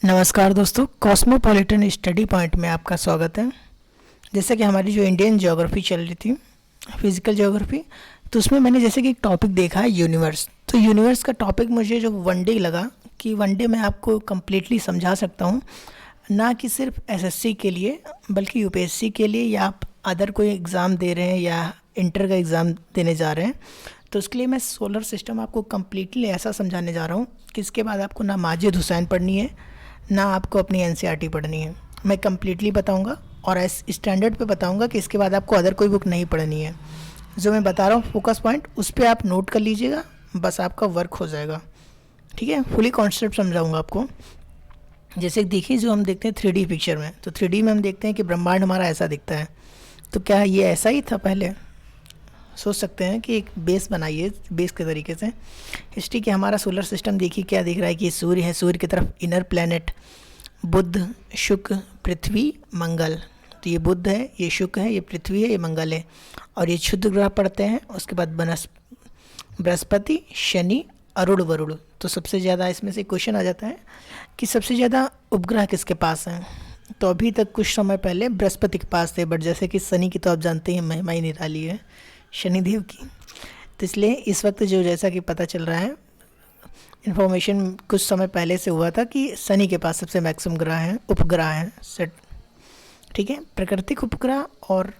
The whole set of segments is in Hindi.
नमस्कार दोस्तों, कॉस्मोपॉलिटन स्टडी पॉइंट में आपका स्वागत है। जैसे कि हमारी जो इंडियन ज्योग्राफी चल रही थी, फिजिकल ज्योग्राफी, तो उसमें मैंने जैसे कि एक टॉपिक देखा है यूनिवर्स। तो यूनिवर्स का टॉपिक मुझे जो वन डे लगा कि वन डे में आपको कम्प्लीटली समझा सकता हूँ, ना कि सिर्फ एसएससी के लिए बल्कि यूपीएससी के लिए, या आप अदर कोई एग्ज़ाम दे रहे हैं या इंटर का एग्ज़ाम देने जा रहे हैं। तो उसके लिए मैं सोलर सिस्टम आपको कम्प्लीटली ऐसा समझाने जा रहा हूँ कि इसके बाद आपको ना माजिद हुसैन पढ़नी है, ना आपको अपनी एनसीईआरटी पढ़नी है। मैं कम्प्लीटली बताऊंगा और इस स्टैंडर्ड पे बताऊंगा कि इसके बाद आपको अदर कोई बुक नहीं पढ़नी है। जो मैं बता रहा हूँ फोकस पॉइंट, उस पर आप नोट कर लीजिएगा, बस आपका वर्क हो जाएगा। ठीक है, फुली कॉन्सेप्ट समझाऊंगा आपको। जैसे देखिए, जो हम देखते हैं 3D पिक्चर में, तो 3D में हम देखते हैं कि ब्रह्मांड हमारा ऐसा दिखता है। तो क्या ये ऐसा ही था पहले? सोच सकते हैं कि एक बेस बनाइए, बेस के तरीके से हिस्ट्री के हमारा सोलर सिस्टम देखिए क्या दिख रहा है कि सूर्य है, सूर्य की तरफ इनर प्लैनेट बुध, शुक्र, पृथ्वी, मंगल। तो ये बुध है, ये शुक्र है, ये पृथ्वी है, ये मंगल है, और ये क्षुद्र ग्रह पड़ते हैं। उसके बाद बृहस्पति, शनि, अरुण, वरुण। तो सबसे ज़्यादा इसमें से क्वेश्चन आ जाता है कि सबसे ज़्यादा उपग्रह किसके पास हैं। तो अभी तक कुछ समय पहले बृहस्पति के पास थे, बट जैसे कि शनि की तो आप जानते हैं महिमा ही निराली है शनिदेव की। तो इसलिए इस वक्त जो जैसा कि पता चल रहा है, इन्फॉर्मेशन कुछ समय पहले से हुआ था कि शनि के पास सबसे मैक्सिमम ग्रह हैं, उपग्रह हैं सेट। ठीक है, प्राकृतिक उपग्रह और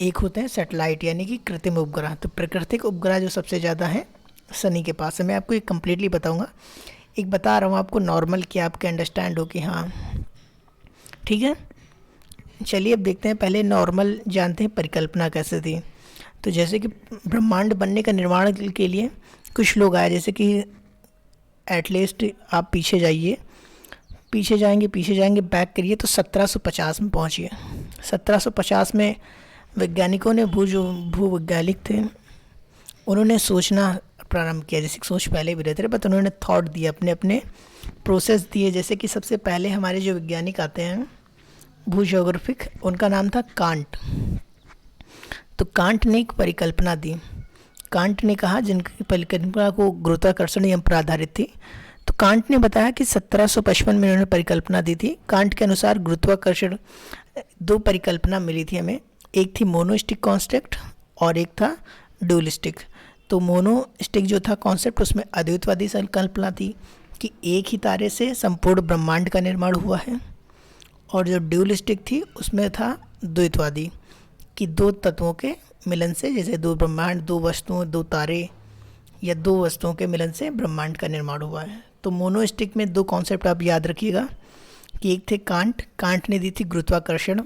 एक होते हैं सैटेलाइट यानी कि कृत्रिम उपग्रह। तो प्राकृतिक उपग्रह जो सबसे ज़्यादा है शनि के पास है। मैं आपको एक कम्प्लीटली बताऊंगा, एक बता रहा हूँ आपको नॉर्मल कि आपके अंडरस्टैंड हो कि हाँ ठीक है। चलिए अब देखते हैं, पहले नॉर्मल जानते हैं परिकल्पना कैसे थी। तो जैसे कि ब्रह्मांड बनने का निर्माण के लिए कुछ लोग आए, जैसे कि एटलीस्ट आप पीछे जाइए, पीछे जाएंगे बैक करिए तो 1750 में पहुंचिए। 1750 में वैज्ञानिकों ने भूवैज्ञानिक थे, उन्होंने सोचना प्रारंभ किया। जैसे सोच पहले भी रहते थे, बट उन्होंने थॉट दिए, अपने अपने प्रोसेस दिए। जैसे कि सबसे पहले हमारे जो वैज्ञानिक आते हैं भू ज्योग्राफिक, उनका नाम था कांट। तो कांट ने एक परिकल्पना दी। कांट ने कहा, जिनकी परिकल्पना को गुरुत्वाकर्षण नियम पर आधारित थी। तो कांट ने बताया कि 1755 में उन्होंने परिकल्पना दी थी। कांट के अनुसार गुरुत्वाकर्षण दो परिकल्पना मिली थी हमें, एक थी मोनोस्टिक कॉन्सेप्ट और एक था ड्यूलिस्टिक। तो मोनोस्टिक जो था कॉन्सेप्ट, उसमें अद्वैतवादी संकल्पना थी कि एक ही तारे से संपूर्ण ब्रह्मांड का निर्माण हुआ है, और जो ड्यूलिस्टिक थी उसमें था द्वैतवादी कि दो तत्वों के मिलन से, जैसे दो ब्रह्मांड, दो वस्तुओं, दो तारे या दो वस्तुओं के मिलन से ब्रह्मांड का निर्माण हुआ है। तो मोनोस्टिक में दो कॉन्सेप्ट आप याद रखिएगा कि एक थे कांट ने दी थी गुरुत्वाकर्षण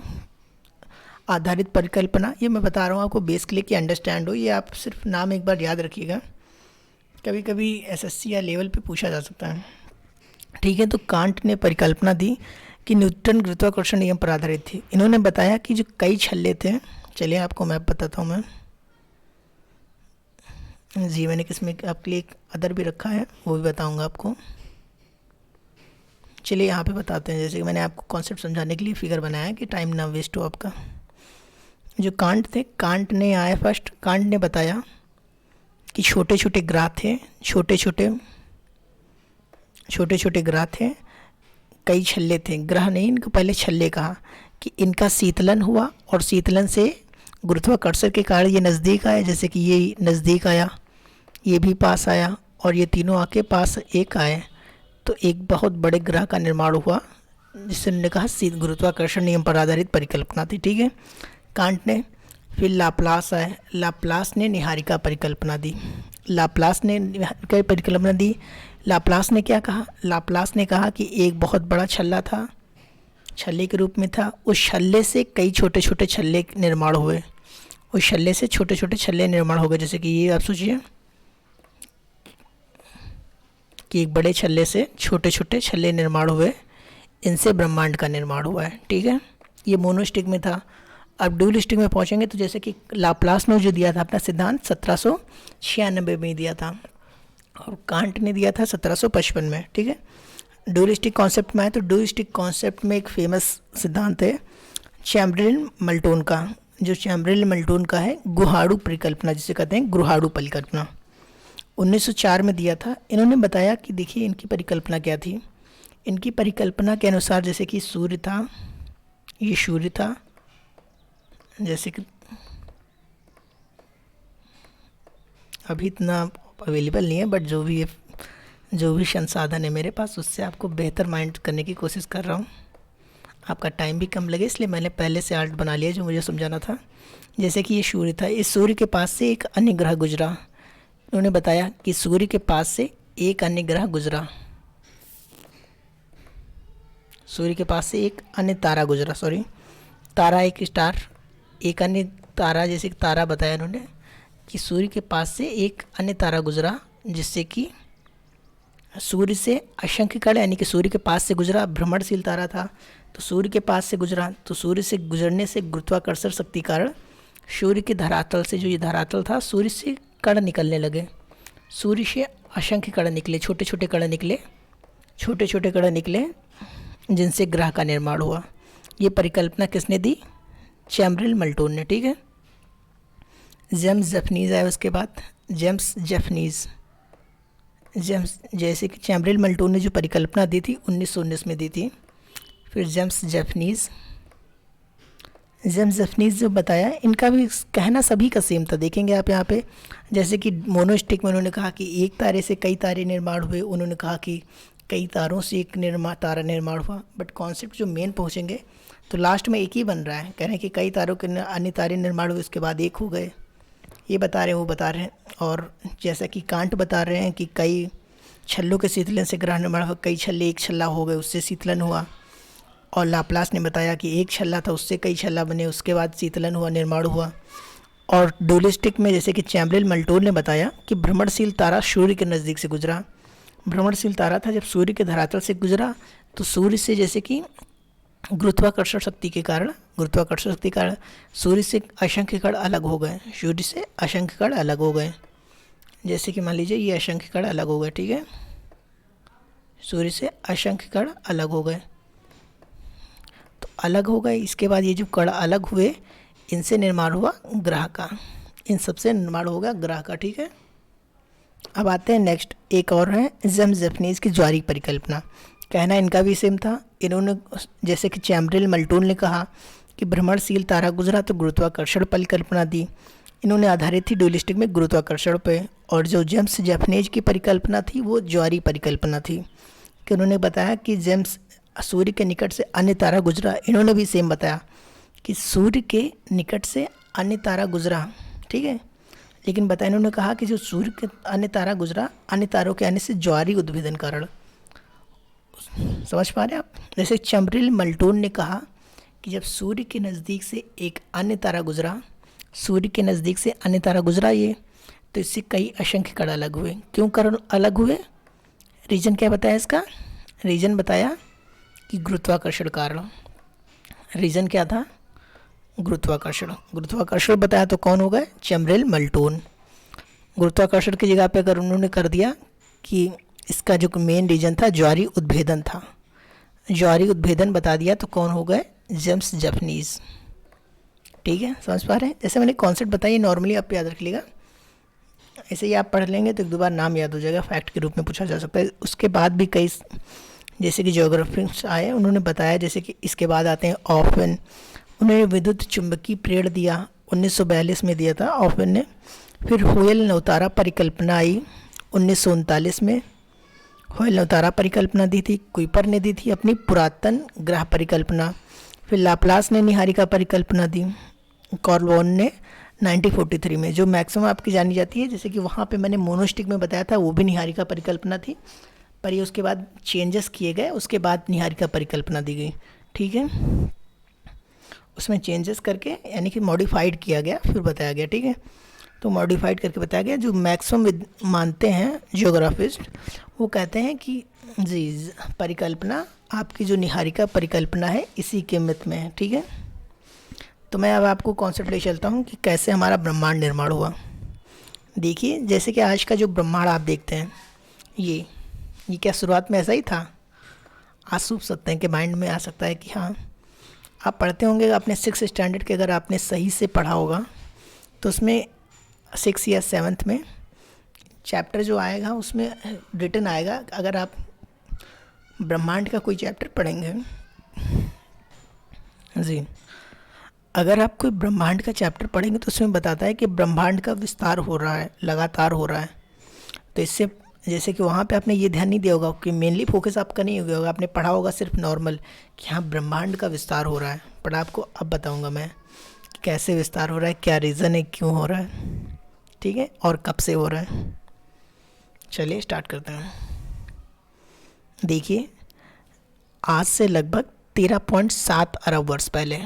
आधारित परिकल्पना। ये मैं बता रहा हूँ आपको बेस के लिए कि अंडरस्टैंड हो, ये आप सिर्फ नाम एक बार याद रखिएगा, कभी कभी एसएससी या लेवल पे पूछा जा सकता है। ठीक है, तो कांट ने परिकल्पना दी कि न्यूटन गुरुत्वाकर्षण नियम पर आधारित थी। इन्होंने बताया कि जो कई छल्ले थे, चलिए आपको मैं बताता हूँ। मैं जी, मैंने किसमें आपके लिए एक अदर भी रखा है, वो भी बताऊंगा आपको। चलिए यहाँ पे बताते हैं। जैसे कि मैंने आपको कॉन्सेप्ट समझाने के लिए फिगर बनाया है कि टाइम ना वेस्ट हो आपका। जो कांट थे, कांट ने आया फर्स्ट, कांट ने बताया कि छोटे छोटे ग्रह थे, छोटे छोटे ग्रह थे, कई छल्ले थे, ग्रह नहीं, इनको पहले छल्ले कहा, कि इनका शीतलन हुआ और शीतलन से गुरुत्वाकर्षण के कारण ये नज़दीक आए। जैसे कि ये नज़दीक आया, ये भी पास आया, और ये तीनों आके पास एक आए, तो एक बहुत बड़े ग्रह का निर्माण हुआ, जिससे उन्होंने कहा गुरुत्वाकर्षण नियम पर आधारित परिकल्पना थी। ठीक है, कांट ने। फिर लाप्लास आए, लाप्लास ने निहारिका परिकल्पना दी। लाप्लास ने परिकल्पना दी। लाप्लास ने क्या कहा? लाप्लास ने कहा कि एक बहुत बड़ा छल्ला था, छल्ले के रूप में था, उस छल्ले से कई छोटे छोटे छल्ले निर्माण हुए, उस छल्ले से छोटे छोटे छल्ले निर्माण हो गए। जैसे कि ये आप सोचिए कि एक बड़े छल्ले से छोटे छोटे छल्ले निर्माण हुए, इनसे ब्रह्मांड का निर्माण हुआ है। ठीक है, ये मोनोस्टिक में था। अब ड्यूलिस्टिक में पहुंचेंगे तो जैसे कि लाप्लास ने जो दिया था अपना सिद्धांत 1796 में दिया था, और कांट ने दिया था 1755 में। ठीक है, ड्यूलिस्टिक कॉन्सेप्ट में आए तो ड्यूलिस्टिक कॉन्सेप्ट में एक फेमस सिद्धांत है चैम्बरलिन मल्टोन का, जो चैम्बरलिन मल्टोन का है गुहाड़ू परिकल्पना, जिसे कहते हैं गुहाड़ू परिकल्पना। 1904 में दिया था। इन्होंने बताया कि देखिए इनकी परिकल्पना क्या थी इनकी परिकल्पना के अनुसार जैसे कि सूर्य था, ये सूर्य था, जैसे कि अभी इतना अवेलेबल नहीं है, बट जो भी संसाधन है मेरे पास उससे आपको बेहतर माइंड करने की कोशिश कर रहा हूँ। आपका टाइम भी कम लगे इसलिए मैंने पहले से आर्ट बना लिया जो मुझे समझाना था। जैसे कि ये सूर्य था, इस सूर्य के पास से एक अन्य ग्रह गुजरा। उन्होंने बताया कि सूर्य के पास से एक अन्य ग्रह गुजरा, सूर्य के पास से एक अन्य तारा गुजरा, सॉरी तारा एक स्टार, एक अन्य तारा, जैसे कि तारा बताया उन्होंने कि सूर्य के पास से एक अन्य तारा गुजरा, जिससे कि सूर्य से असंख्य कण, यानी कि सूर्य के पास से गुजरा, भ्रमणशील तारा था तो सूर्य के पास से गुजरा, तो सूर्य से गुजरने से गुरुत्वाकर्षण शक्ति कारण सूर्य के धरातल से, जो ये धरातल था, सूर्य से कण निकलने लगे। सूर्य से असंख्य कण निकले, छोटे छोटे कण निकले, छोटे छोटे कण निकले, जिनसे ग्रह का निर्माण हुआ। ये परिकल्पना किसने दी? चैम्बरल मल्टोन ने। ठीक है, जेम्स जेफनीज आया उसके बाद, जेम्स जेफनीज, जैसे कि चैम्बरल मल्टोन ने जो परिकल्पना दी थी 1919 में दी थी। फिर जेम्स जेफनीज जो बताया, इनका भी कहना सभी का सेम था। देखेंगे आप यहाँ पे, जैसे कि मोनोस्टिक में उन्होंने कहा कि एक तारे से कई तारे निर्माण हुए, उन्होंने कहा कि कई तारों से एक तारा निर्माण हुआ, बट कॉन्सेप्ट जो मेन पहुँचेंगे तो लास्ट में एक ही बन रहा है। कह रहे हैं कि कई तारों के अन्य तारे निर्माण हुए, उसके बाद एक हो गए, ये बता रहे हैं, वो बता रहे हैं। और जैसा कि कांट बता रहे हैं कि कई छल्लों के शीतलन से ग्रह निर्माण हुआ, कई छल्ले एक छल्ला हो गए, उससे शीतलन हुआ। और लाप्लास ने बताया कि एक छल्ला था, उससे कई छल्ला बने, उसके बाद शीतलन हुआ, निर्माण हुआ। और डुअलिस्टिक में जैसे कि चैम्बरल मल्टोन ने बताया कि भ्रमणशील तारा सूर्य के नज़दीक से गुजरा। भ्रमणशील तारा था, जब सूर्य के धरातल से गुजरा तो सूर्य से जैसे कि गुरुत्वाकर्षण शक्ति के कारण सूर्य से असंख्य कण अलग हो गए, सूर्य से असंख्य कण अलग हो गए। जैसे कि मान लीजिए ये असंख्य कण अलग हो गए, ठीक है, सूर्य से असंख्य कण अलग हो गए, तो अलग हो गए। इसके बाद ये जो कण अलग हुए, इनसे निर्माण हुआ ग्रह का, इन सबसे निर्माण होगा ग्रह का। ठीक है, अब आते हैं नेक्स्ट, एक और है जेम्स जेफनीज की ज्वारीय परिकल्पना। कहना इनका भी सेम था। इन्होंने जैसे कि चैम्बरल मल्टोन ने कहा कि भ्रमणशील तारा गुजरा तो गुरुत्वाकर्षण परिकल्पना दी, इन्होंने आधारित थी डुअलिस्टिक में गुरुत्वाकर्षण पे। और जो जेम्स जेफनीज की परिकल्पना थी वो ज्वारीय परिकल्पना थी, कि उन्होंने बताया कि जेम्स सूर्य के निकट से अन्य तारा गुजरा। इन्होंने भी सेम बताया कि सूर्य के निकट से अन्य तारा गुजरा, ठीक है, लेकिन बताया इन्होंने कहा कि जो सूर्य के अन्य तारा गुजरा, अन्य तारों के आने से ज्वारीय उद्भेदन कारण। समझ पा रहे हैं आप? जैसे चैम्बरल मल्टोन ने कहा कि जब सूर्य के नज़दीक से एक अन्य तारा गुजरा, सूर्य के नज़दीक से अन्य तारा गुजरा ये, तो इससे कई असंख्य कण अलग हुए। क्यों कण अलग हुए? रीजन क्या बताया इसका? रीजन बताया कि गुरुत्वाकर्षण कारण। रीजन क्या था? गुरुत्वाकर्षण बताया। तो कौन हो गए? चैम्बरल मल्टोन। गुरुत्वाकर्षण की जगह पे अगर उन्होंने कर दिया कि इसका जो मेन रीजन था ज्वारीय उद्भेदन था, ज्वारीय उद्भेदन बता दिया, तो कौन हो गए? जेम्स जेफनीज। ठीक है, समझ पा रहे हैं? जैसे मैंने कॉन्सेप्ट बताइए, नॉर्मली आप याद रख लीजिएगा, ऐसे ही आप पढ़ लेंगे तो एक दो बार नाम याद हो जाएगा, फैक्ट के रूप में पूछा जा सकता है। उसके बाद भी कई जैसे कि ज्योग्राफिक्स आए, उन्होंने बताया, जैसे कि इसके बाद आते हैं ऑफवेन। उन्होंने विद्युत चुंबकीय प्रेरण दिया, 1942 में दिया था ऑफवेन ने। फिर होयल नवतारा परिकल्पना आई 1939 में। होयल नवतारा परिकल्पना दी थी, कुइपर ने दी थी अपनी पुरातन ग्रह परिकल्पना। फिर लाप्लास ने निहारिका परिकल्पना दी, कॉर्लबॉन ने 1943 में, जो मैक्सिमम आपकी जानी जाती है। जैसे कि वहाँ पे मैंने मोनोस्टिक में बताया था, वो भी निहारिका परिकल्पना थी, पर ये उसके बाद चेंजेस किए गए, उसके बाद निहारिका परिकल्पना दी गई। ठीक है, उसमें चेंजेस करके यानी कि मॉडिफाइड किया गया, फिर बताया गया। ठीक है, तो मॉडिफाइड करके बताया गया। जो मैक्सिमम मानते हैं जियोग्राफिस्ट, वो कहते हैं कि जी परिकल्पना आपकी जो निहारिका परिकल्पना है इसी के मत में है। ठीक है, तो मैं अब आपको कॉन्सेप्ट ले चलता हूँ कि कैसे हमारा ब्रह्मांड निर्माण हुआ। देखिए, जैसे कि आज का जो ब्रह्मांड आप देखते हैं, ये क्या शुरुआत में ऐसा ही था? आज सोच सकते हैं कि माइंड में आ सकता है कि हाँ, आप पढ़ते होंगे अपने 6th स्टैंडर्ड के, अगर आपने सही से पढ़ा होगा तो उसमें 6 या 7th में चैप्टर जो आएगा उसमें रिटन आएगा। अगर आप ब्रह्मांड का कोई चैप्टर पढ़ेंगे जी। अगर आप कोई ब्रह्मांड का चैप्टर पढ़ेंगे तो उसमें बताता है कि ब्रह्मांड का विस्तार हो रहा है, लगातार हो रहा है। तो इससे जैसे कि वहाँ पे आपने ये ध्यान नहीं दिया होगा कि मेनली फोकस आपका नहीं हो गया होगा, आपने पढ़ा होगा सिर्फ नॉर्मल कि हाँ ब्रह्मांड का विस्तार हो रहा है। पर आपको अब बताऊँगा मैं कि कैसे विस्तार हो रहा है, क्या रीज़न है, क्यों हो रहा है, ठीक है, और कब से हो रहा है। चलिए स्टार्ट करते हैं। देखिए, आज से लगभग 13.7 अरब वर्ष पहले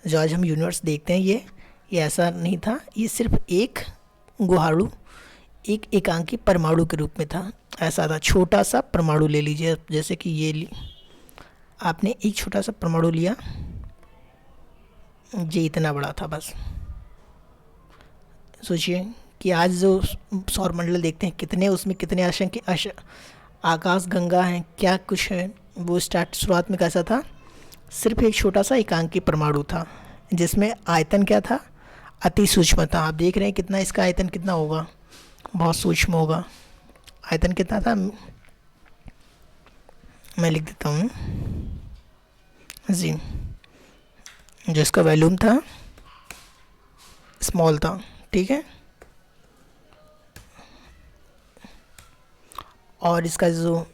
जो आज हम यूनिवर्स देखते हैं, ये ऐसा नहीं था। ये सिर्फ एक गुहाड़ू, एक एकांकी परमाणु के रूप में था। ऐसा था, छोटा सा परमाणु ले लीजिए, जैसे कि ये आपने एक छोटा सा परमाणु लिया, ये इतना बड़ा था बस। सोचिए कि आज जो सौर मंडल देखते हैं, कितने उसमें कितने असंख्य आकाश गंगा हैं, क्या कुछ है। वो शुरुआत में कैसा था, सिर्फ एक छोटा सा एकांकी परमाणु था, जिसमें आयतन क्या था, अति सूक्ष्म था। आप देख रहे हैं कितना इसका आयतन कितना होगा, बहुत सूक्ष्म होगा। आयतन कितना था, मैं लिख देता हूँ जी, जिसका वॉल्यूम था स्मॉल था, ठीक है। और इसका जो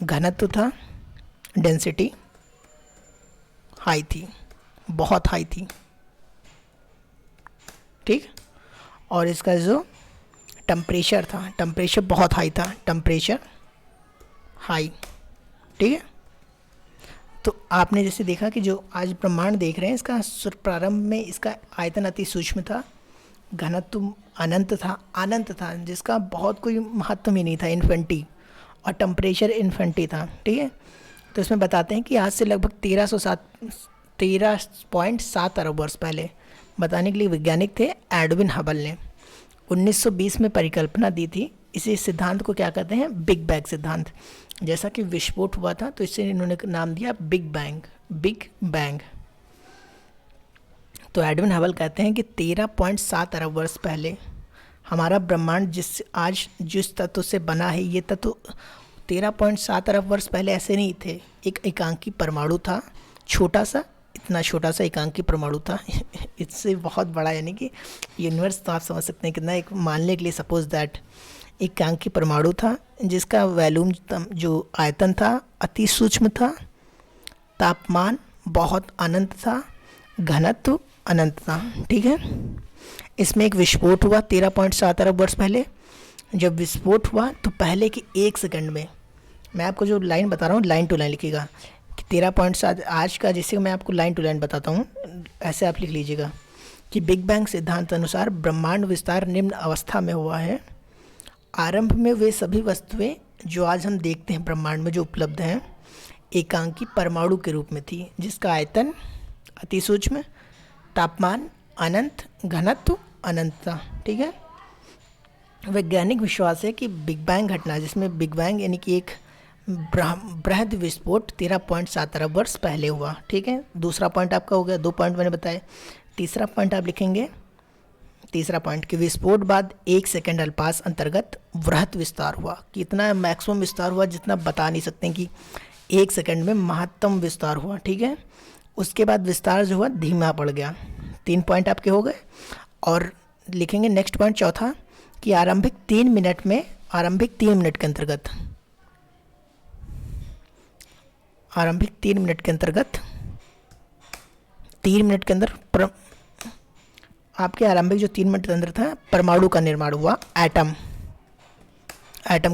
घनत्व था, डेंसिटी हाई थी, बहुत हाई थी, ठीक। और इसका जो टेम्परेचर था, टेम्परेचर बहुत हाई था, टेम्परेचर हाई, ठीक है। तो आपने जैसे देखा कि जो आज ब्रह्मांड देख रहे हैं, इसका प्रारंभ में इसका आयतन अति सूक्ष्म था, घनत्व अनंत था, जिसका बहुत कोई महत्व ही नहीं था, इन्फिनिटी, और टेम्परेचर इन्फिनिटी था, ठीक है। तो इसमें बताते हैं कि आज से लगभग 13.7 अरब वर्ष पहले, बताने के लिए वैज्ञानिक थे एडविन हबल ने 1920 में परिकल्पना दी थी। इसी सिद्धांत को क्या कहते हैं, बिग बैंग सिद्धांत। जैसा कि विस्फोट हुआ था तो इससे इन्होंने नाम दिया बिग बैंग, बिग बैंग। तो एडविन हबल कहते हैं कि 13.7 अरब वर्ष पहले हमारा ब्रह्मांड जिस तत्व से बना है, ये तत्व 13.7 अरब वर्ष पहले ऐसे नहीं थे। एक एकांकी परमाणु था, छोटा सा, इतना छोटा सा एकांकी परमाणु था इससे बहुत बड़ा, यानी कि यूनिवर्स तो आप समझ सकते हैं कितना, एक मानने के लिए सपोज दैट एकांकी परमाणु था, जिसका वॉल्यूम जो आयतन था अति सूक्ष्म था, तापमान बहुत अनंत था, घनत्व अनंत था, ठीक है। इसमें एक विस्फोट हुआ 13.7 अरब वर्ष पहले। जब विस्फोट हुआ तो पहले कि 1 सेकंड में, मैं आपको जो लाइन बता रहा हूँ लाइन टू लाइन लिखिएगा कि 13.7 आज का, जिससे मैं आपको लाइन टू लाइन बताता हूँ, ऐसे आप लिख लीजिएगा कि बिग बैंग सिद्धांत अनुसार ब्रह्मांड विस्तार निम्न अवस्था में हुआ है। आरंभ में वे सभी वस्तुएं जो आज हम देखते हैं ब्रह्मांड में जो उपलब्ध हैं, एकांकी परमाणु के रूप में थी, जिसका आयतन अति सूक्ष्म, तापमान अनंत, घनत्व अनंत था, ठीक है। वैज्ञानिक विश्वास है कि बिग बैंग घटना, जिसमें बिग बैंग यानी कि एक बृहद विस्फोट 13.7 अरब वर्ष पहले हुआ, ठीक है। दूसरा पॉइंट आपका हो गया, 2 पॉइंट मैंने बताए। तीसरा पॉइंट आप लिखेंगे, तीसरा पॉइंट कि विस्फोट बाद 1 सेकंड अल्पास अंतर्गत वृहत विस्तार हुआ। कि इतना मैक्सिमम विस्तार हुआ जितना बता नहीं सकते कि 1 सेकंड में महत्तम विस्तार हुआ, ठीक है। उसके बाद विस्तार जो हुआ धीमा पड़ गया। 3 पॉइंट आपके हो गए। और लिखेंगे नेक्स्ट पॉइंट चौथा कि आरंभिक 3 मिनट के अंतर्गत, आरंभिक 3 मिनट के अंतर्गत, 3 मिनट के अंदर आपके आरंभिक जो 3 मिनट के अंदर था, परमाणु का निर्माण हुआ, एटम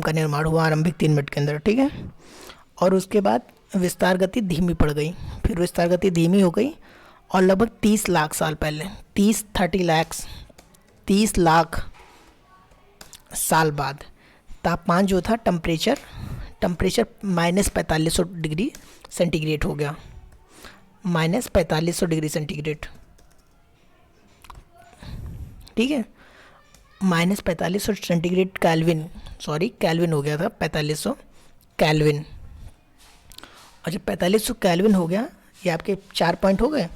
का निर्माण हुआ आरंभिक 3 मिनट के अंदर, ठीक है। और उसके बाद विस्तार गति धीमी पड़ गई, फिर विस्तार गति धीमी हो गई और लगभग 30 लाख साल पहले, 30 लाख साल बाद तापमान जो था, टेम्परेचर -4500 डिग्री सेंटीग्रेड हो गया, -4500 डिग्री सेंटीग्रेड, ठीक है। -4500 सेंटीग्रेड कैल्विन हो गया था, 4500 कैल्विन। और जब 4500 कैल्विन हो गया, ये आपके 4 पॉइंट हो गए,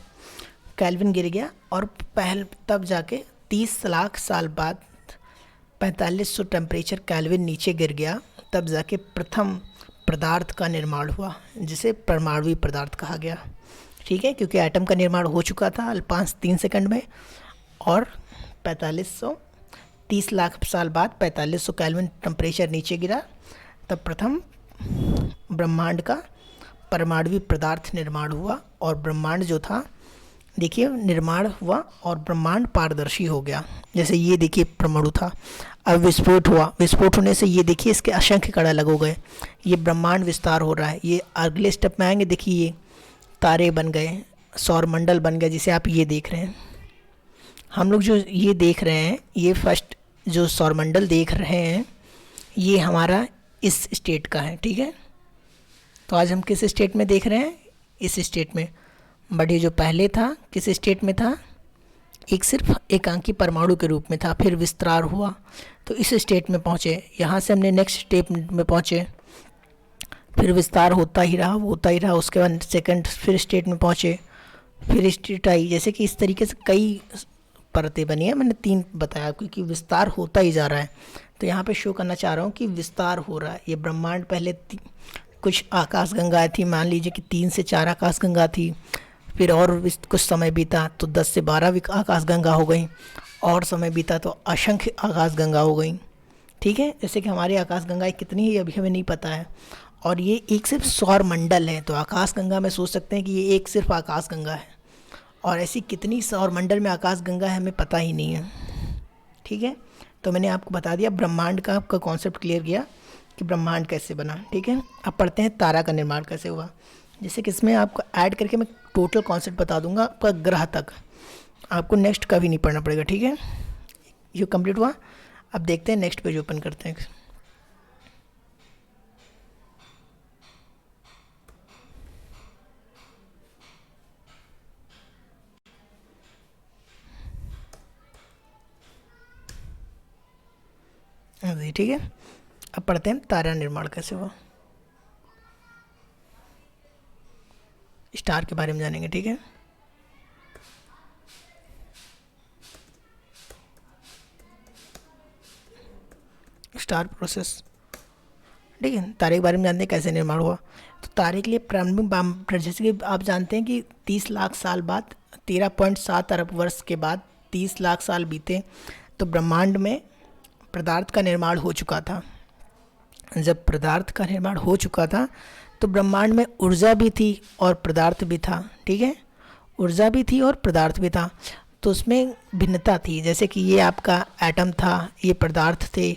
कैल्विन गिर गया और तब जाके 30 लाख साल बाद 4500 टेम्परेचर कैल्विन नीचे गिर गया, तब जाके पदार्थ का निर्माण हुआ, जिसे परमाणु पदार्थ कहा गया। ठीक है, क्योंकि एटम का निर्माण हो चुका था 3 सेकंड में, और 30 लाख साल बाद 4500 केल्विन टेम्परेचर नीचे गिरा, तब प्रथम ब्रह्मांड का परमाणु पदार्थ निर्माण हुआ। और ब्रह्मांड जो था, देखिए, निर्माण हुआ और ब्रह्मांड पारदर्शी हो गया। जैसे ये देखिए परमाणु था, अब विस्फोट हुआ, विस्फोट होने से ये देखिए इसके असंख्य कण अलग हो गए, ये ब्रह्मांड विस्तार हो रहा है। ये अगले स्टेप में आएंगे, देखिए ये तारे बन गए, सौरमंडल बन गया, जिसे आप ये देख रहे हैं। हम लोग जो ये देख रहे हैं, ये फर्स्ट जो सौरमंडल देख रहे हैं, ये हमारा इस स्टेट का है। ठीक है, तो आज हम किस स्टेट में देख रहे हैं? इस स्टेट में। बट ये जो पहले था, किस स्टेट में था? एक सिर्फ एकांकी परमाणु के रूप में था, फिर विस्तार हुआ तो इस स्टेट में पहुँचे। यहाँ से हमने नेक्स्ट स्टेप में पहुँचे, फिर विस्तार होता ही रहा, होता ही रहा, उसके बाद सेकंड फिर स्टेट में पहुँचे, फिर स्टेट आई। जैसे कि इस तरीके से कई परतें बनी है, मैंने 3 बताया, क्योंकि विस्तार होता ही जा रहा है। तो यहाँ पे शो करना चाह रहा हूँ कि विस्तार हो रहा है। ये ब्रह्मांड पहले कुछ आकाशगंगाएँ थी, मान लीजिए कि 3 से 4 आकाशगंगा थी, फिर और कुछ समय बीता तो 10 से 12 आकाशगंगा हो गई, और समय बीता तो असंख्य आकाशगंगा हो गई। ठीक है, जैसे कि हमारी आकाशगंगाएँ कितनी है अभी हमें नहीं पता है, और ये एक सिर्फ सौरमंडल है। तो आकाशगंगा में सोच सकते हैं कि ये एक सिर्फ आकाशगंगा है, और ऐसी कितनी सौरमंडल में आकाशगंगा है हमें पता ही नहीं है। ठीक है, तो मैंने आपको बता दिया, ब्रह्मांड का आपका कॉन्सेप्ट क्लियर किया कि ब्रह्मांड कैसे बना। ठीक है, अब पढ़ते हैं तारा का निर्माण कैसे हुआ। जैसे कि इसमें आपको ऐड करके मैं टोटल कॉन्सेप्ट बता दूंगा आपका ग्रह तक, आपको नेक्स्ट कभी नहीं पढ़ना पड़ेगा। ठीक है, ये कंप्लीट हुआ। अब देखते हैं, नेक्स्ट पेज ओपन करते हैं। ठीक है, अब पढ़ते हैं तारा निर्माण कैसे हुआ, स्टार के बारे में जानेंगे। ठीक है, स्टार प्रोसेस। ठीक है, तारे के बारे में जानते हैं कैसे निर्माण हुआ। तो तारे के लिए प्रारंभिक, जैसे कि आप जानते हैं कि 30 लाख साल बाद, 13.7 अरब वर्ष के बाद 30 लाख साल बीते, तो ब्रह्मांड में पदार्थ का निर्माण हो चुका था। जब पदार्थ का निर्माण हो चुका था तो ब्रह्मांड में ऊर्जा भी थी और पदार्थ भी था। ठीक है, ऊर्जा भी थी और पदार्थ भी था, तो उसमें भिन्नता थी। जैसे कि ये आपका एटम था, ये पदार्थ थे,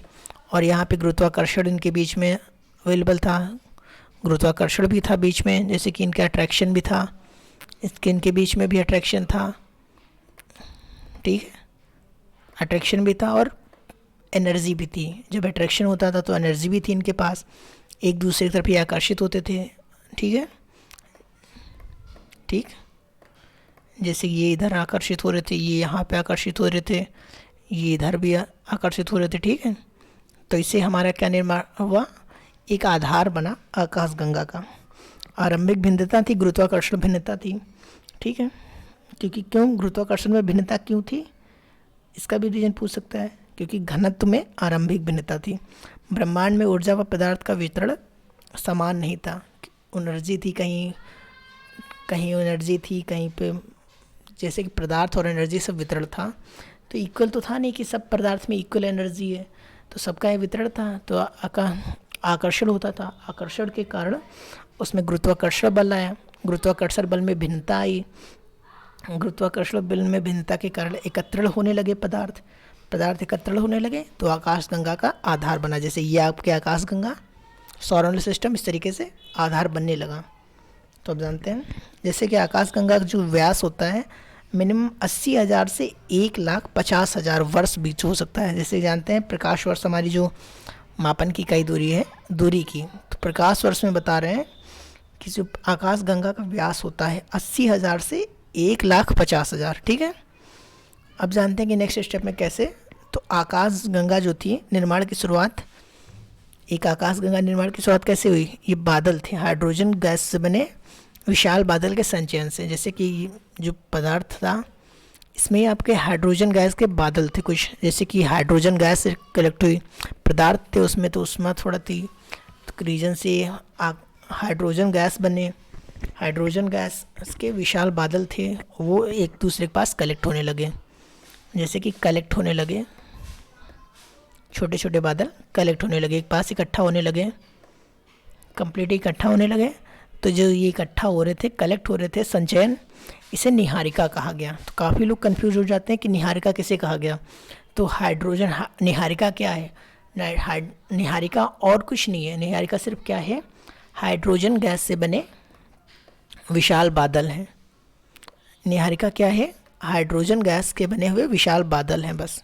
और यहाँ पे गुरुत्वाकर्षण इनके बीच में अवेलेबल था, गुरुत्वाकर्षण भी था बीच में, जैसे कि इनका अट्रैक्शन भी था, इनके बीच में भी अट्रैक्शन था। ठीक है, अट्रैक्शन भी था और एनर्जी भी थी। जब अट्रैक्शन होता था तो एनर्जी भी थी इनके पास, एक दूसरे की तरफ ये आकर्षित होते थे। ठीक है, ठीक, जैसे ये इधर आकर्षित हो रहे थे, ये यहाँ पे आकर्षित हो रहे थे, ये इधर भी आकर्षित हो रहे थे। ठीक है, तो इससे हमारा क्या निर्माण हुआ? एक आधार बना आकाशगंगा का। आरंभिक भिन्नता थी, गुरुत्वाकर्षण भिन्नता थी। ठीक है, क्योंकि क्यों गुरुत्वाकर्षण में भिन्नता क्यों थी, इसका भी रीजन पूछ सकता है, क्योंकि घनत्व में आरंभिक भिन्नता थी। ब्रह्मांड में ऊर्जा व पदार्थ का वितरण समान नहीं था, एनर्जी थी, कहीं कहीं एनर्जी थी, कहीं पे जैसे कि पदार्थ और एनर्जी सब वितरण था, तो इक्वल तो था नहीं कि सब पदार्थ में इक्वल एनर्जी है, तो सबका ये वितरण था, तो आकर्षण होता था। आकर्षण के कारण उसमें गुरुत्वाकर्षण बल आया, गुरुत्वाकर्षण बल में भिन्नता आई, गुरुत्वाकर्षण बल में भिन्नता के कारण एकत्रण होने लगे पदार्थ एकत्रण होने लगे, तो आकाशगंगा का आधार बना। जैसे ये आपके आकाशगंगा, सौर सिस्टम, इस तरीके से आधार बनने लगा। तो अब जानते हैं, जैसे कि आकाशगंगा का जो व्यास होता है मिनिमम 80,000 से 1,50,000 वर्ष बीच हो सकता है। जैसे जानते हैं प्रकाश वर्ष हमारी जो मापन की इकाई दूरी है, दूरी की, तो प्रकाश वर्ष में बता रहे हैं कि जो आकाशगंगा का व्यास होता है 80,000 से 1,50,000। ठीक है, अब जानते हैं कि नेक्स्ट स्टेप में कैसे। तो आकाशगंगा जो थी निर्माण की शुरुआत, एक आकाशगंगा निर्माण की शुरुआत कैसे हुई? ये बादल थे, हाइड्रोजन गैस से बने विशाल बादल के संचयन से। जैसे कि जो पदार्थ था इसमें आपके हाइड्रोजन गैस के बादल थे कुछ, जैसे कि हाइड्रोजन गैस कलेक्ट हुई, पदार्थ थे उसमें तो उष्मा थोड़ा थी, तो एक रीजन से हाइड्रोजन गैस बने। हाइड्रोजन गैस के विशाल बादल थे, वो एक दूसरे के पास कलेक्ट होने लगे। जैसे कि कलेक्ट होने लगे, छोटे छोटे बादल कलेक्ट होने लगे, एक पास इकट्ठा होने लगे, कंप्लीट इकट्ठा होने लगे। तो जो ये इकट्ठा हो रहे थे, कलेक्ट हो रहे थे, संचयन, इसे निहारिका कहा गया। तो काफ़ी लोग कंफ्यूज हो जाते हैं कि निहारिका किसे कहा गया। तो हाइड्रोजन निहारिका क्या है? निहारिका और कुछ नहीं है। निहारिका सिर्फ क्या है? हाइड्रोजन गैस से बने विशाल बादल हैं। निहारिका क्या है? हाइड्रोजन गैस के बने हुए विशाल बादल हैं, बस।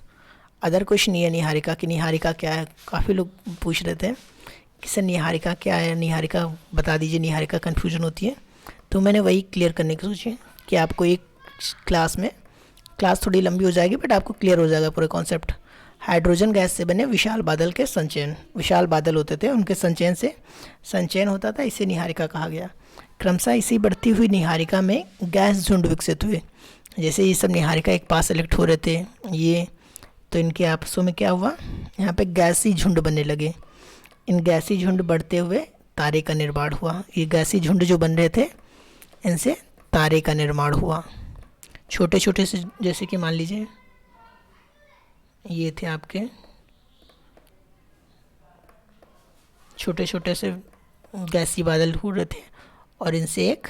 अदर कुछ नहीं है निहारिका की। निहारिका क्या है? काफ़ी लोग पूछ रहे थे कि सर निहारिका क्या है, निहारिका बता दीजिए, निहारिका कन्फ्यूजन होती है। तो मैंने वही क्लियर करने की सोची कि आपको एक क्लास थोड़ी लंबी हो जाएगी बट आपको क्लियर हो जाएगा पूरा कॉन्सेप्ट। हाइड्रोजन गैस से बने विशाल बादल के संचयन, विशाल बादल होते थे, उनके संचयन से संचयन होता था, इसे निहारिका कहा गया। क्रमशः इसी बढ़ती हुई निहारिका में गैस झुंड विकसित हुए। जैसे ये सब निहारिका एक पास सेलेक्ट हो रहे थे ये, तो इनके आपसों में क्या हुआ, यहाँ पे गैसी झुंड बनने लगे। इन गैसी झुंड बढ़ते हुए तारे का निर्माण हुआ। ये गैसी झुंड जो बन रहे थे, इनसे तारे का निर्माण हुआ। छोटे छोटे से, जैसे कि मान लीजिए ये थे आपके छोटे छोटे से गैसी बादल हो रहे थे और इनसे एक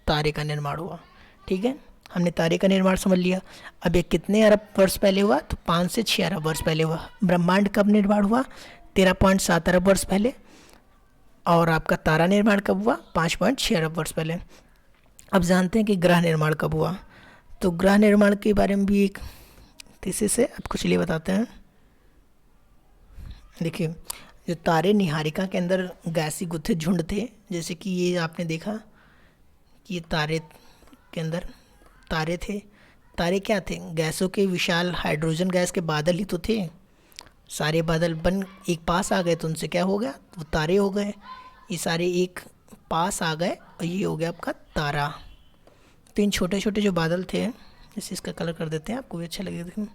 तारे का निर्माण हुआ। ठीक है, हमने तारे का निर्माण समझ लिया। अब ये कितने अरब वर्ष पहले हुआ? तो 5 से 6 अरब वर्ष पहले हुआ। ब्रह्मांड कब निर्माण हुआ? 13.7 अरब वर्ष पहले। और आपका तारा निर्माण कब हुआ? 5.6 अरब वर्ष पहले। अब जानते हैं कि ग्रह निर्माण कब हुआ। तो ग्रह निर्माण के बारे में भी एक थीसिस है, आपको चलिए बताते हैं। देखिए, जो तारे निहारिका के अंदर गैसी गुत्थे झुंड थे, जैसे कि ये आपने देखा कि ये तारे के अंदर तारे थे। तारे क्या थे? गैसों के विशाल हाइड्रोजन गैस के बादल ही तो थे। सारे बादल बन एक पास आ गए तो उनसे क्या हो गया? वो तारे हो गए। ये सारे एक पास आ गए और ये हो गया आपका तारा। तो इन छोटे छोटे जो बादल थे, जैसे इसका कलर कर देते हैं, आपको भी अच्छा लगेगा देखने में।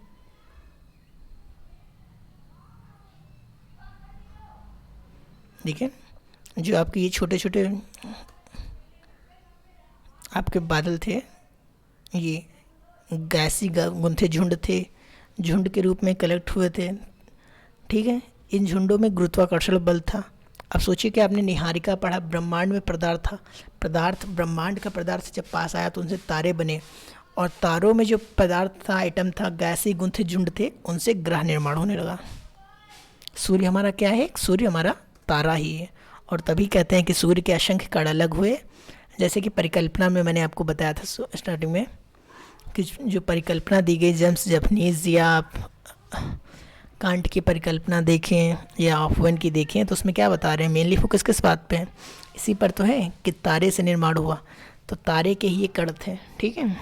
देखिए, जो आपके ये छोटे छोटे आपके बादल थे, ये गैसी गुंथे झुंड थे, झुंड के रूप में कलेक्ट हुए थे। ठीक है, इन झुंडों में गुरुत्वाकर्षण बल था। अब सोचिए कि आपने निहारिका पढ़ा, ब्रह्मांड में पदार्थ था, पदार्थ ब्रह्मांड का पदार्थ जब पास आया तो उनसे तारे बने, और तारों में जो पदार्थ था, आइटम था, गैसी गुंथे झुंड थे, उनसे ग्रह निर्माण होने लगा। सूर्य हमारा क्या है? सूर्य हमारा तारा ही है। और तभी कहते हैं कि सूर्य के असंख्य कण अलग हुए। जैसे कि परिकल्पना में मैंने आपको बताया था स्टार्टिंग में कि जो परिकल्पना दी गई, जेम्स जैपनीज या आप कांट की परिकल्पना देखें या ऑफवेन की देखें, तो उसमें क्या बता रहे हैं? मेनली फोकस किस बात पे है? इसी पर तो है कि तारे से निर्माण हुआ। तो तारे के ही ये कण थे। ठीक है,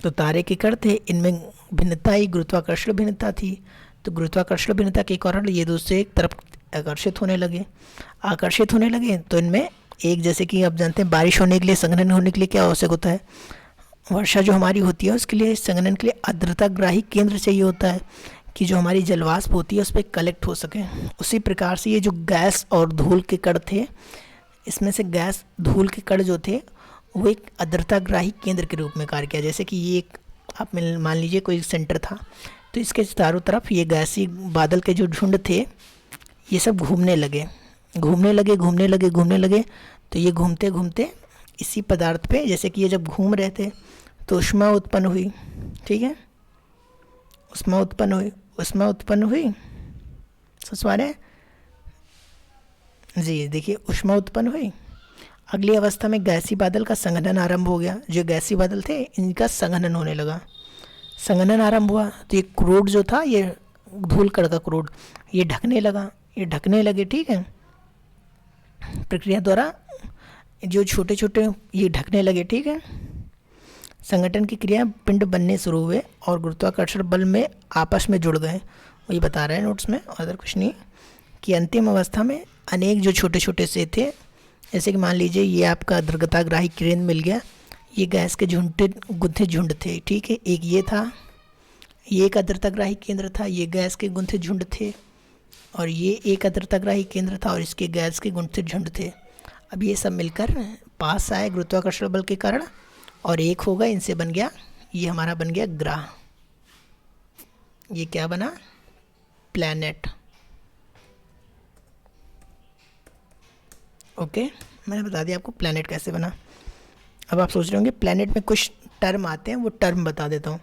तो तारे के कण थे, इनमें भिन्नता ही गुरुत्वाकर्षण भिन्नता थी। तो गुरुत्वाकर्षण भिन्नता के कारण ये दूसरे एक तरफ आकर्षित होने लगे। तो इनमें एक, जैसे कि आप जानते हैं, बारिश होने के लिए, संघनन होने के लिए क्या आवश्यक होता है? वर्षा जो हमारी होती है उसके लिए, संघनन के लिए आर्द्रताग्राही केंद्र चाहिए होता है कि जो हमारी जलवाष्प होती है उस पर कलेक्ट हो सके। उसी प्रकार से ये जो गैस और धूल के कण थे, इसमें से गैस धूल के कण जो थे वो एक आर्द्रताग्राही केंद्र के रूप में कार्य किया। जैसे कि ये एक, आप मान लीजिए कोई सेंटर था, तो इसके चारों तरफ ये गैसी बादल के जो झुंड थे, ये सब घूमने लगे। तो ये घूमते घूमते इसी पदार्थ पे, जैसे कि ये जब घूम रहे थे तो ऊष्मा उत्पन्न हुई। ठीक है, ऊष्मा उत्पन्न हुई, समझ पा रहे हैं जी? देखिए, ऊष्मा उत्पन्न हुई। अगली अवस्था में गैसी बादल का संघनन आरंभ हो गया। जो गैसी बादल थे, इनका संघनन होने लगा। संघनन आरंभ हुआ तो ये क्रूड जो था, ये धूल कण का क्रूड, ये ढकने लगे। ठीक है, प्रक्रिया द्वारा जो छोटे छोटे ये ढकने लगे। ठीक है, संगठन की क्रिया, पिंड बनने शुरू हुए और गुरुत्वाकर्षण बल में आपस में जुड़ गए। वही बता रहे हैं नोट्स में, और कुछ नहीं, कि अंतिम अवस्था में अनेक जो छोटे छोटे से थे, जैसे कि मान लीजिए ये आपका आर्द्रताग्राही केंद्र मिल गया, ये गैस के गुंथे झुंड थे। ठीक है, एक ये था, ये एक आर्द्रताग्राही केंद्र था, ये गैस के गुंथे झुंड थे। और ये एक अन्तर्ग्राही केंद्र था और इसके गैस के गुण थे झुंड थे। अब ये सब मिलकर पास आए गुरुत्वाकर्षण बल के कारण और एक हो गए, इनसे बन गया, ये हमारा बन गया ग्रह। ये क्या बना? प्लैनेट। ओके, मैंने बता दिया आपको प्लैनेट कैसे बना। अब आप सोच रहे होंगे प्लैनेट में कुछ टर्म आते हैं, वो टर्म बता देता हूँ।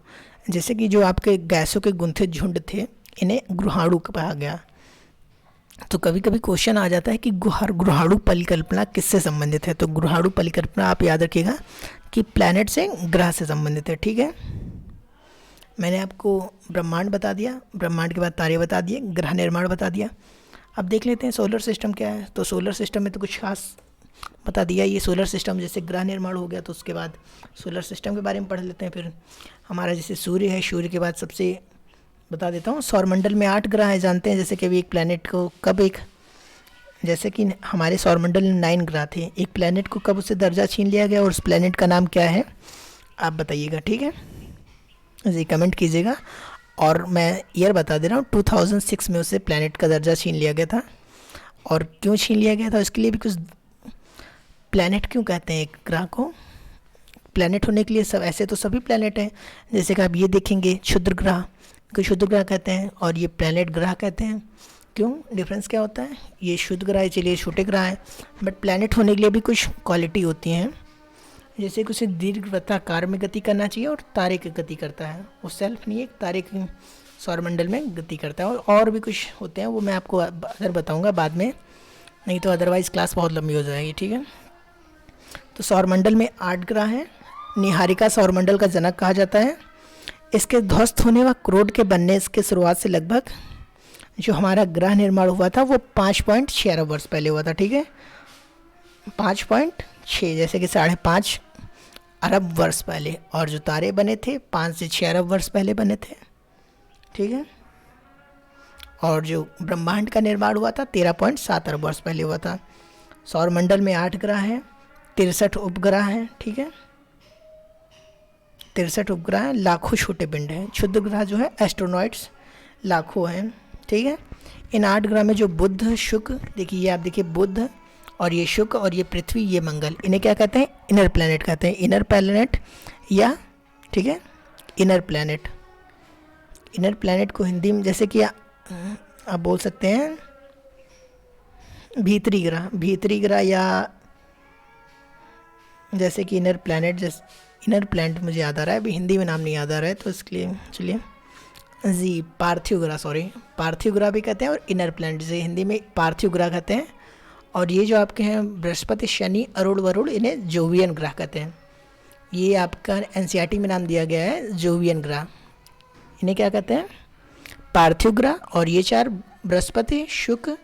जैसे कि जो आपके गैसों के गुंथे झुंड थे, इन्हें ग्रहाणु कहा गया। तो कभी कभी क्वेश्चन आ जाता है कि ग्रहाणु परिकल्पना किससे संबंधित है। तो ग्रहाणु परिकल्पना आप याद रखिएगा कि प्लैनेट से, ग्रह से संबंधित है। ठीक है, मैंने आपको ब्रह्मांड बता दिया, ब्रह्मांड के बाद तारे बता दिए, ग्रह निर्माण बता दिया। अब देख लेते हैं सोलर सिस्टम क्या है। तो सोलर सिस्टम में तो कुछ खास बता दिया। ये सोलर सिस्टम जैसे ग्रह निर्माण हो गया, तो उसके बाद सोलर सिस्टम के बारे में पढ़ लेते हैं। फिर हमारा जैसे सूर्य है, सूर्य के बाद सबसे बता देता हूँ, सौरमंडल में 8 ग्रह हैं, जानते हैं। जैसे कि अभी एक प्लैनेट को कब एक, जैसे कि हमारे सौरमंडल में 9 ग्रह थे, एक प्लैनेट को कब उससे दर्जा छीन लिया गया और उस प्लैनेट का नाम क्या है, आप बताइएगा। ठीक है, जी कमेंट कीजिएगा। और मैं ईयर बता दे रहा हूँ, 2006 में उसे प्लैनेट का दर्जा छीन लिया गया था। और क्यों छीन लिया गया था, इसके लिए भी कुछ, प्लैनेट क्यों कहते हैं एक ग्रह को? प्लैनेट होने के लिए सब, ऐसे तो सभी प्लैनेट हैं, जैसे कि आप ये देखेंगे क्षुद्र ग्रह को क्षुद्र ग्रह कहते हैं और ये प्लैनेट ग्रह कहते हैं। क्यों, डिफरेंस क्या होता है? ये शुद्ध ग्रह है, चलिए छोटे ग्रह हैं, बट प्लैनेट होने के लिए भी कुछ क्वालिटी होती हैं। जैसे कि उसे दीर्घ वृत्ताकार में गति करना चाहिए और तारे की गति करता है, वो सेल्फ नहीं है, तारे की सौरमंडल में गति करता है। और भी कुछ होते हैं, वो मैं आपको अगर बताऊंगा बाद में, नहीं तो अदरवाइज़ क्लास बहुत लंबी हो जाएगी। ठीक है, तो सौरमंडल में 8 ग्रह हैं। निहारिका सौरमंडल का जनक कहा जाता है। इसके ध्वस्त होने व क्रोड के बनने इसके शुरुआत से लगभग जो हमारा ग्रह निर्माण हुआ था वो 5.6 अरब वर्ष पहले हुआ था। ठीक है, 5.6 जैसे कि 5.5 अरब वर्ष पहले। और जो तारे बने थे 5 से 6 अरब वर्ष पहले बने थे। ठीक है, और जो ब्रह्मांड का निर्माण हुआ था 13.7 अरब वर्ष पहले हुआ था। सौरमंडल में 8 ग्रह हैं, 63 उपग्रह हैं। ठीक है, 63 उपग्रह हैं, लाखों छोटे पिंड हैं। क्षुद्र ग्रह जो है एस्ट्रोनॉइड्स लाखों हैं। ठीक है, इन 8 ग्रह में जो बुध, शुक्र, देखिए ये आप देखिए बुध और ये शुक्र और ये पृथ्वी, ये मंगल, इन्हें क्या कहते हैं? इनर प्लैनेट कहते हैं। इनर प्लैनेट या, ठीक है, इनर प्लैनेट। इनर प्लैनेट को हिंदी में जैसे कि आप बोल सकते हैं भीतरी ग्रह, भीतरी ग्रह, या जैसे कि इनर प्लैनेट, जैसे इनर प्लैनेट मुझे याद आ रहा है, अभी हिंदी में नाम नहीं याद आ रहा है, तो इसके लिए चलिए जी पार्थिव ग्रह, सॉरी, पार्थिव ग्रह भी कहते हैं और इनर प्लैनेट, जैसे हिंदी में पार्थिव ग्रह कहते हैं। और ये जो आपके हैं बृहस्पति, शनि, अरुण, वरुण, इन्हें जोवियन ग्रह कहते हैं। ये आपका एनसीईआरटी में नाम दिया गया है जोवियन ग्रह। इन्हें क्या कहते हैं? पार्थिव ग्रह। और ये 4 बृहस्पति, शुक्र,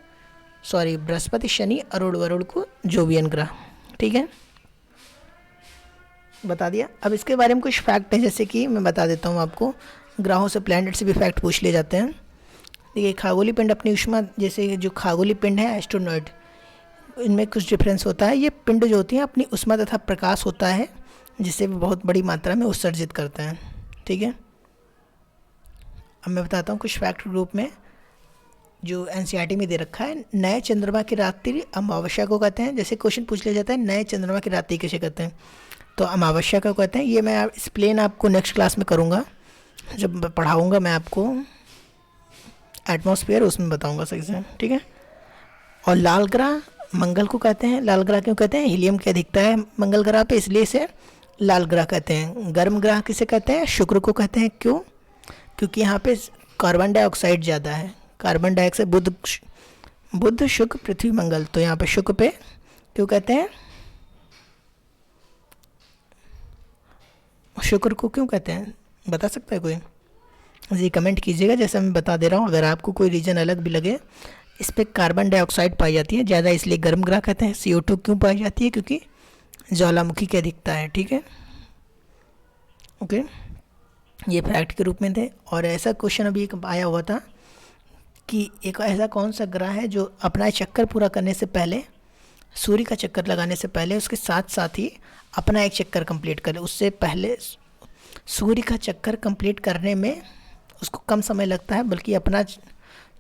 सॉरी बृहस्पति, शनि, अरुण, वरुण को जोवियन ग्रह। ठीक है, बता दिया। अब इसके बारे में कुछ फैक्ट है, जैसे कि मैं बता देता हूँ आपको। ग्रहों से, प्लैनेट से भी फैक्ट पूछ ले जाते हैं। देखिए खगोलीय पिंड अपनी ऊष्मा, जैसे जो खगोलीय पिंड है एस्ट्रोनॉइड, इनमें कुछ डिफरेंस होता है। ये पिंड जो होती हैं अपनी ऊष्मा तथा प्रकाश होता है जिसे वो बहुत बड़ी मात्रा में उत्सर्जित करते हैं। ठीक है, अब मैं बताता हूँ कुछ फैक्ट रूप में जो एनसीईआरटी में दे रखा है। नए चंद्रमा की रात्रि अमावस्या को कहते हैं। जैसे क्वेश्चन पूछ लिया जाता है नए चंद्रमा की रात्रि किसे कहते हैं, तो अमावस्या को कहते हैं। ये मैं एक्सप्लेन आपको नेक्स्ट क्लास में करूँगा, जब पढ़ाऊँगा मैं आपको एटमॉस्फेयर, उसमें बताऊँगा सही से। ठीक है, और लाल ग्रह मंगल को कहते हैं। लाल ग्रह क्यों कहते हैं? हीलियम की अधिकता है मंगल ग्रह पे, इसलिए इसे लाल ग्रह कहते हैं। गर्म ग्रह किसे कहते हैं? शुक्र को कहते हैं। क्यों? क्योंकि यहाँ पे कार्बन डाइऑक्साइड ज़्यादा है। कार्बन डाइऑक्साइड, बुध, शुक्र, पृथ्वी, मंगल, तो यहाँ पे शुक्र पे क्यों कहते हैं? शुक्र को क्यों कहते हैं, बता सकता है कोई? जी कमेंट कीजिएगा, जैसे मैं बता दे रहा हूँ। अगर आपको कोई रीजन अलग भी लगे, इस पर कार्बन डाइऑक्साइड पाई जाती है ज़्यादा, इसलिए गर्म ग्रह कहते हैं। CO2 क्यों पाई जाती है? क्योंकि ज्वालामुखी की अधिकता है। ठीक है, ओके, ये फैक्ट के रूप में थे। और ऐसा क्वेश्चन अभी एक आया हुआ था कि एक ऐसा कौन सा ग्रह है जो अपना चक्कर पूरा करने से पहले, सूर्य का चक्कर लगाने से पहले, उसके साथ साथ ही अपना एक चक्कर कंप्लीट करे। उससे पहले सूर्य का चक्कर कंप्लीट करने में उसको कम समय लगता है, बल्कि अपना,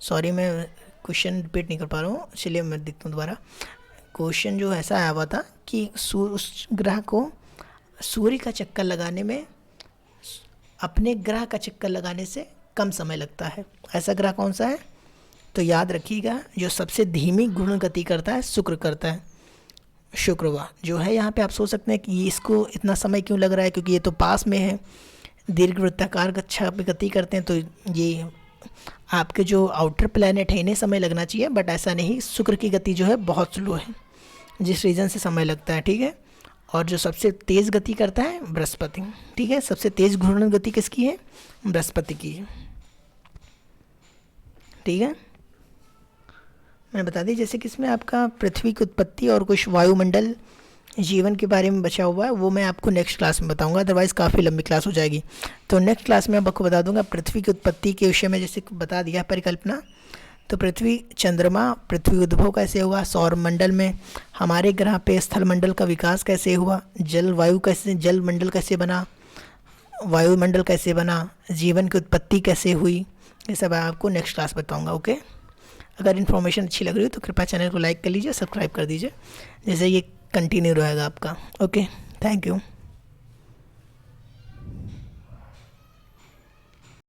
सॉरी मैं क्वेश्चन रिपीट नहीं कर पा रहा हूँ, चलिए मैं देखता हूँ दोबारा। क्वेश्चन जो ऐसा आया हुआ था कि उस ग्रह को सूर्य का चक्कर लगाने में अपने ग्रह का चक्कर लगाने से कम समय लगता है। ऐसा ग्रह कौन सा है? तो याद रखिएगा, जो सबसे धीमी घूर्ण गति करता है शुक्र करता है। शुक्रवार जो है, यहाँ पे आप सोच सकते हैं कि ये इसको इतना समय क्यों लग रहा है, क्योंकि ये तो पास में है, दीर्घ वृत्ताकार कक्षा पे गति करते हैं, तो ये आपके जो आउटर प्लैनेट है इन्हें समय लगना चाहिए, बट ऐसा नहीं। शुक्र की गति जो है बहुत स्लो है, जिस रीज़न से समय लगता है, ठीक है। और जो सबसे तेज़ गति करता है बृहस्पति, ठीक है। सबसे तेज़ घूर्णन गति किसकी है? बृहस्पति की है, ठीक है। मैंने बता दी, जैसे कि इसमें आपका पृथ्वी की उत्पत्ति और कुछ वायुमंडल जीवन के बारे में बचा हुआ है, वो मैं आपको नेक्स्ट क्लास में बताऊंगा, अदरवाइज़ काफ़ी लंबी क्लास हो जाएगी। तो नेक्स्ट क्लास में आपको बता दूंगा पृथ्वी की उत्पत्ति के विषय में, जैसे बता दिया परिकल्पना। तो पृथ्वी, चंद्रमा, पृथ्वी उद्भव कैसे हुआ, सौर मंडल में हमारे ग्रह पे स्थल मंडल का विकास कैसे हुआ, जलवायु कैसे, जल मंडल कैसे बना, वायुमंडल कैसे बना, जीवन की उत्पत्ति कैसे हुई, ये सब आपको नेक्स्ट क्लास बताऊँगा, ओके। अगर इन्फॉर्मेशन अच्छी लग रही हो तो कृपया चैनल को लाइक कर लीजिए, सब्सक्राइब कर दीजिए, जैसे ये कंटिन्यू रहेगा आपका, ओके। Thank you.